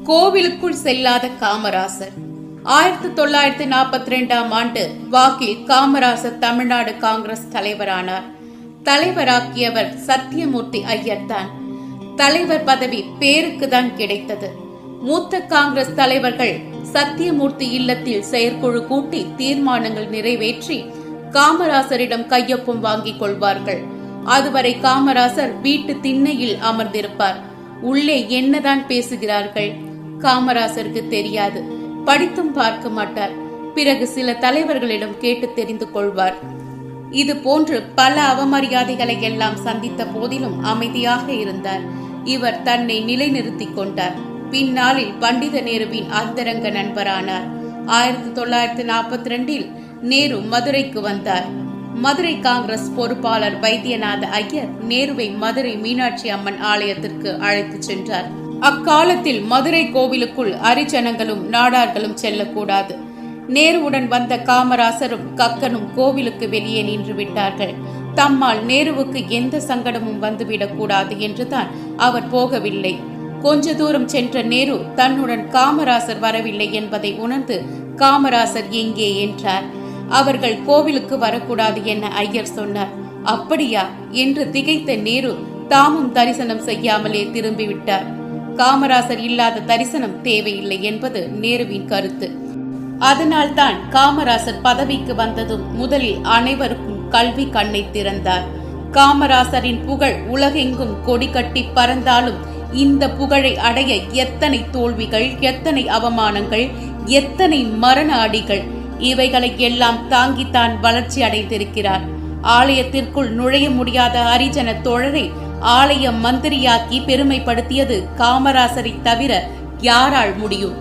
கோவிலுக்குள் செல்லாத காமராசர். 1942ஆம் ஆண்டு வாக்கில் காமராசர் தமிழ்நாடு காங்கிரஸ் தலைவரானார். தலைவராக்கியவர் சத்தியமூர்த்தி ஐயர் தான். தலைவர் பதவி பேருக்குதான் கிடைத்தது. மூத்த காங்கிரஸ் தலைவர்கள் சத்தியமூர்த்தி இல்லத்தில் செயற்குழு கூட்டி தீர்மானங்கள் நிறைவேற்றி காமராசரிடம் கையொப்பம் வாங்கிக் கொள்வார்கள். அதுவரை காமராசர் வீட்டு திண்ணையில் அமர்ந்திருப்பார். உள்ளே என்னதான் பேசுகிறார்கள் காமராசருக்கு தெரியாது. படித்தும் பார்க்க மாட்டார். பிறகு சில தலைவர்களிடம் கேட்டு தெரிந்து கொள்வார். இது போன்று பல அவமரியாதைகளை எல்லாம் சந்தித்த போதிலும் அமைதியாக இருந்தார். இவர் தன்னை நிலைநிறுத்திக் கொண்டார். பின்னாளில் பண்டித நேருவின் அந்தரங்க நண்பரானார். 1942இல் நேரு மதுரைக்கு வந்தார். மதுரை காங்கிரஸ் பொறுப்பாளர் வைத்தியநாத ஐயர் நேருவை மதுரை மீனாட்சி அம்மன் ஆலயத்திற்கு அழைத்து சென்றார். அக்காலத்தில் மதுரை கோவிலுக்குள் அரிஜனங்களும் நாடார்களும் செல்லக்கூடாது. நேருவுடன் வந்த காமராசரும் கக்கனும் கோவிலுக்கு வெளியே நின்று விட்டார்கள். தம்மால் நேருவுக்கு எந்த சங்கடமும் வந்துவிடக் கூடாது என்றுதான் அவர் போகவில்லை. கொஞ்ச தூரம் சென்ற நேரு தன்னுடன் காமராசர் வரவில்லை என்பதை உணர்ந்து காமராசர் எங்கே என்றார். அவர்கள் கோவிலுக்கு வரக்கூடாது என ஐயர் சொன்னார். அப்படியா என்று திகைத்த நேரு தாமும் தரிசனம் செய்யாமலே திரும்பிவிட்டார். காமராசர் இல்லாத தரிசனம் தேவையில்லை என்பது நேருவின் கருத்து. அதனால்தான் காமராசர் பதவிக்கு வந்ததும் முதலில் அனைவருக்கும் கல்வி கண்ணை திறந்தார். காமராசரின் புகழ் உலகெங்கும் கொடி கட்டி பறந்தாலும் இந்த புகழை அடைய எத்தனை தோல்விகள், எத்தனை அவமானங்கள், எத்தனை மரண அடிகள், இவைகளை எல்லாம் தாங்கித்தான் வளர்ச்சி அடைந்திருக்கிறார். ஆலயத்திற்குள் நுழைய முடியாத ஹரிஜன தோழரை ஆலய மந்திரியாக்கி பெருமைப்படுத்தியது காமராசரை தவிர யாரால் முடியும்?